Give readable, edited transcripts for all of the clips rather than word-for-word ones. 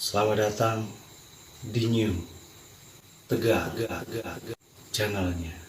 Selamat datang di New Tegar channelnya.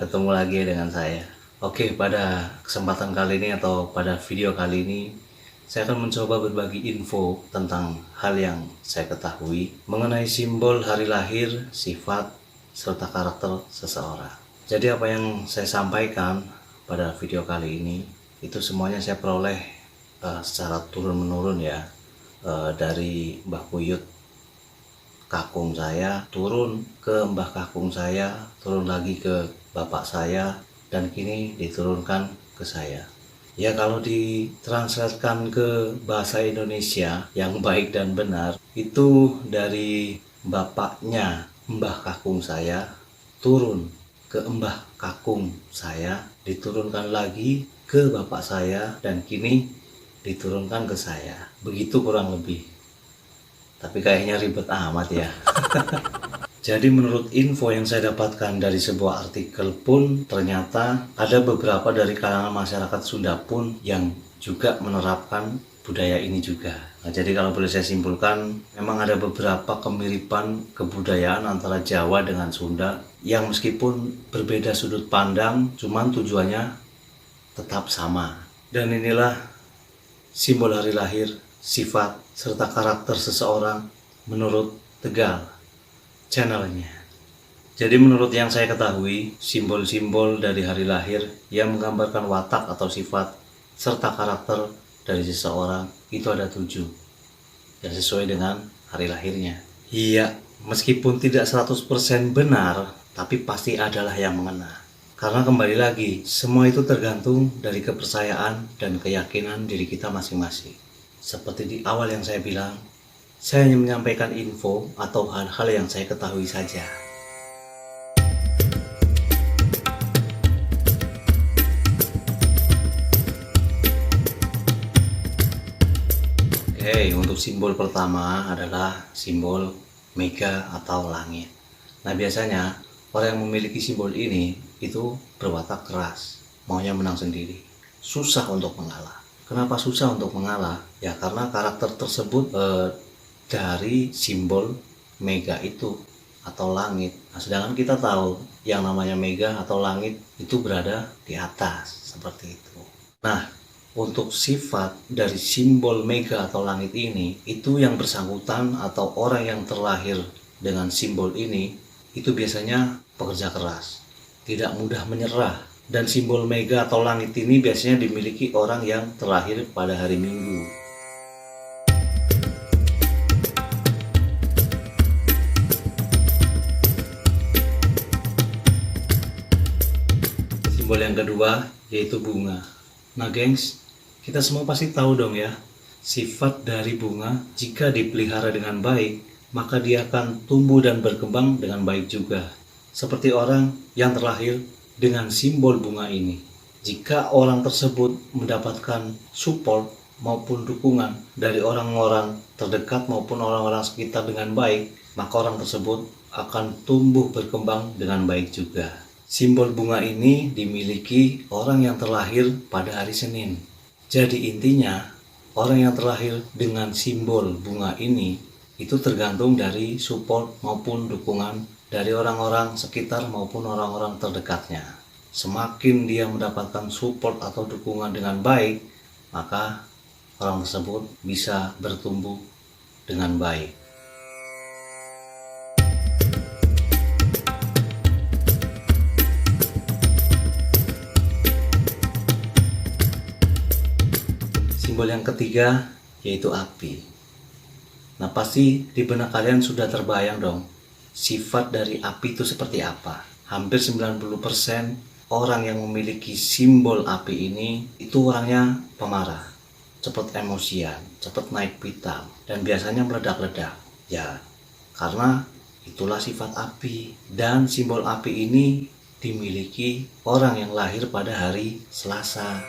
Ketemu lagi dengan saya. Oke, pada kesempatan kali ini atau pada video kali ini saya akan mencoba berbagi info tentang hal yang saya ketahui mengenai simbol hari lahir, sifat, serta karakter seseorang. Jadi apa yang saya sampaikan pada video kali ini itu semuanya saya peroleh secara turun-menurun ya, dari Mbah Buyut kakung saya, turun ke mbah kakung saya, turun lagi ke bapak saya, dan kini diturunkan ke saya. Ya, kalau ditranslatekan ke bahasa Indonesia yang baik dan benar, itu dari bapaknya mbah kakung saya turun ke mbah kakung saya, diturunkan lagi ke bapak saya, dan kini diturunkan ke saya. Begitu kurang lebih. Tapi kayaknya ribet amat ya. Jadi menurut info yang saya dapatkan dari sebuah artikel pun, ternyata ada beberapa dari kalangan masyarakat Sunda pun yang juga menerapkan budaya ini juga. Nah, jadi kalau boleh saya simpulkan, memang ada beberapa kemiripan kebudayaan antara Jawa dengan Sunda yang meskipun berbeda sudut pandang, cuman tujuannya tetap sama. Dan inilah simbol hari lahir, sifat, serta karakter seseorang menurut Tegal channelnya. Jadi menurut yang saya ketahui, simbol-simbol dari hari lahir yang menggambarkan watak atau sifat serta karakter dari seseorang itu ada 7 yang sesuai dengan hari lahirnya. Iya, meskipun tidak 100% benar, tapi pasti adalah yang mengena. Karena kembali lagi, semua itu tergantung dari kepercayaan dan keyakinan diri kita masing-masing. Seperti di awal yang saya bilang, saya hanya menyampaikan info atau hal-hal yang saya ketahui saja. Oke, untuk simbol pertama adalah simbol mega atau langit. Nah, biasanya orang yang memiliki simbol ini itu berwatak keras, maunya menang sendiri, susah untuk mengalah. Kenapa susah untuk mengalah? Ya karena karakter tersebut dari simbol mega itu atau langit. Nah, sedangkan kita tahu yang namanya mega atau langit itu berada di atas, seperti itu. Nah, untuk sifat dari simbol mega atau langit ini, itu yang bersangkutan atau orang yang terlahir dengan simbol ini, itu biasanya pekerja keras, tidak mudah menyerah. Dan simbol mega atau langit ini biasanya dimiliki orang yang terlahir pada hari Minggu. Simbol yang kedua yaitu bunga. Nah gengs, kita semua pasti tahu dong ya, sifat dari bunga jika dipelihara dengan baik, maka dia akan tumbuh dan berkembang dengan baik juga. Seperti orang yang terlahir dengan simbol bunga ini. Jika orang tersebut mendapatkan support maupun dukungan dari orang-orang terdekat maupun orang-orang sekitar dengan baik, maka orang tersebut akan tumbuh berkembang dengan baik juga. Simbol bunga ini dimiliki orang yang terlahir pada hari Senin. Jadi intinya, orang yang terlahir dengan simbol bunga ini itu tergantung dari support maupun dukungan dari orang-orang sekitar maupun orang-orang terdekatnya. Semakin dia mendapatkan support atau dukungan dengan baik, maka orang tersebut bisa bertumbuh dengan baik. Simbol yang ketiga yaitu api. Nah, pasti di benak kalian sudah terbayang dong, sifat dari api itu seperti apa. Hampir 90% orang yang memiliki simbol api ini itu orangnya pemarah, cepat emosian, cepat naik pitam, dan biasanya meledak-ledak. Ya, karena itulah sifat api. Dan simbol api ini dimiliki orang yang lahir pada hari Selasa.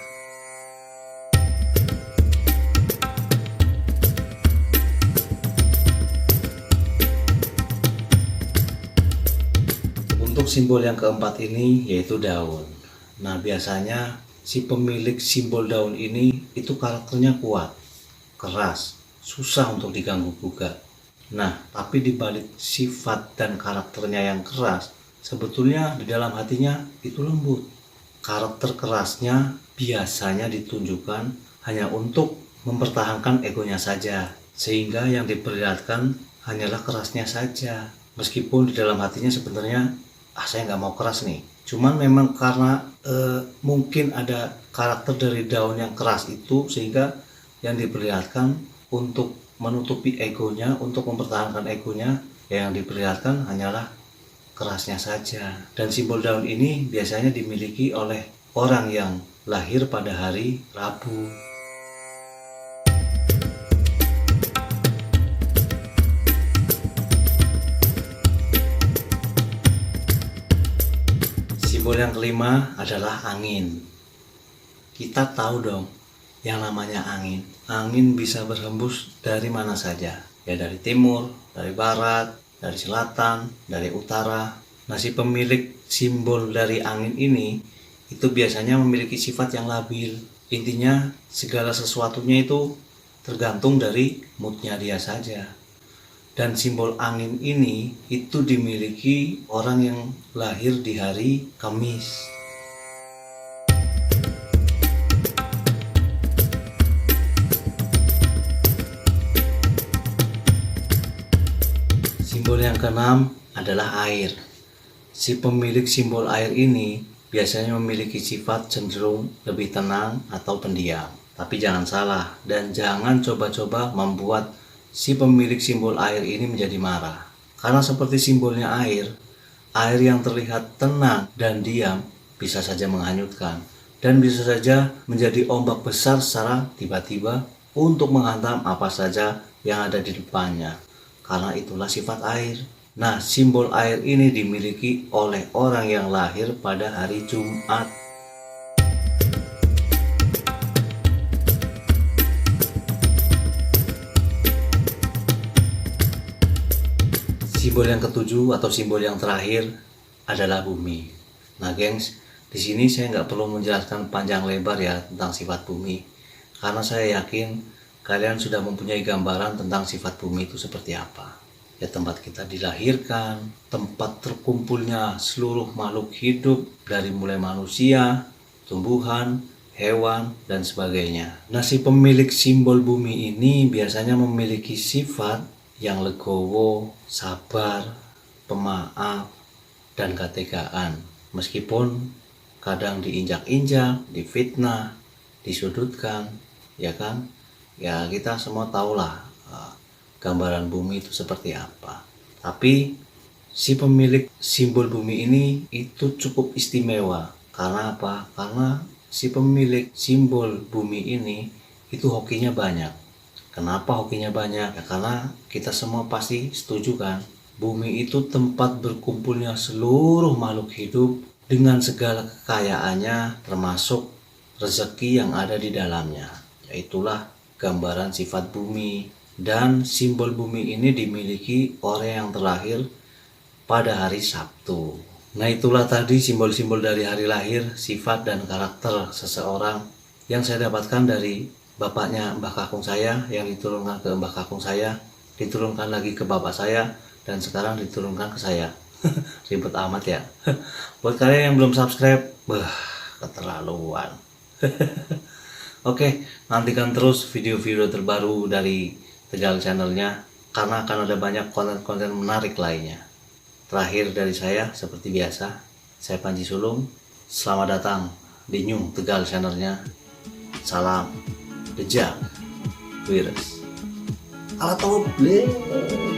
Untuk simbol yang keempat ini yaitu daun. Nah, biasanya si pemilik simbol daun ini itu karakternya kuat, keras, susah untuk diganggu gugat. Nah, tapi dibalik sifat dan karakternya yang keras, sebetulnya di dalam hatinya itu lembut. Karakter kerasnya biasanya ditunjukkan hanya untuk mempertahankan egonya saja, sehingga yang diperlihatkan hanyalah kerasnya saja. Meskipun di dalam hatinya sebenarnya saya nggak mau keras nih, cuman memang karena mungkin ada karakter dari daun yang keras itu, sehingga yang diperlihatkan untuk menutupi egonya, untuk mempertahankan egonya, yang diperlihatkan hanyalah kerasnya saja. Dan simbol daun ini biasanya dimiliki oleh orang yang lahir pada hari Rabu. Simbol yang kelima adalah angin. Kita tahu dong yang namanya angin. Angin bisa berhembus dari mana saja. Ya, dari timur, dari barat, dari selatan, dari utara. Nah, si pemilik simbol dari angin ini itu biasanya memiliki sifat yang labil. Intinya segala sesuatunya itu tergantung dari moodnya dia saja. Dan simbol angin ini itu dimiliki orang yang lahir di hari Kamis. Simbol yang keenam adalah air. Si pemilik simbol air ini biasanya memiliki sifat cenderung lebih tenang atau pendiam. Tapi jangan salah dan jangan coba-coba membuat si pemilik simbol air ini menjadi marah. Karena seperti simbolnya air yang terlihat tenang dan diam bisa saja menghanyutkan dan bisa saja menjadi ombak besar secara tiba-tiba untuk menghantam apa saja yang ada di depannya. Karena itulah sifat air. Nah, simbol air ini dimiliki oleh orang yang lahir pada hari Jumat. Simbol yang ketujuh atau simbol yang terakhir adalah bumi. Nah, gengs, di sini saya nggak perlu menjelaskan panjang lebar ya tentang sifat bumi, karena saya yakin kalian sudah mempunyai gambaran tentang sifat bumi itu seperti apa. Ya, tempat kita dilahirkan, tempat terkumpulnya seluruh makhluk hidup dari mulai manusia, tumbuhan, hewan, dan sebagainya. Nah, si pemilik simbol bumi ini biasanya memiliki sifat yang legowo, sabar, pemaaf, dan ketegaan. Meskipun kadang diinjak-injak, difitnah, disudutkan, ya kan? Ya, kita semua tahulah gambaran bumi itu seperti apa. Tapi si pemilik simbol bumi ini itu cukup istimewa. Karena apa? Karena si pemilik simbol bumi ini itu hokinya banyak. Kenapa hokinya banyak? Ya, karena kita semua pasti setuju kan, bumi itu tempat berkumpulnya seluruh makhluk hidup dengan segala kekayaannya, termasuk rezeki yang ada di dalamnya. Yaitulah gambaran sifat bumi. Dan simbol bumi ini dimiliki orang yang terlahir pada hari Sabtu. Nah, itulah tadi simbol-simbol dari hari lahir, sifat dan karakter seseorang yang saya dapatkan dari bapaknya Mbah Kakung saya, yang diturunkan ke Mbah Kakung saya, diturunkan lagi ke bapak saya, dan sekarang diturunkan ke saya. Ribet amat ya. Buat kalian yang belum subscribe, keterlaluan. Oke, nantikan terus video-video terbaru dari Tegal channelnya, karena akan ada banyak konten-konten menarik lainnya. Terakhir dari saya, seperti biasa, saya Panji Sulung. Selamat datang di New Tegal channelnya. Salam Dejang. virus. Ala toble.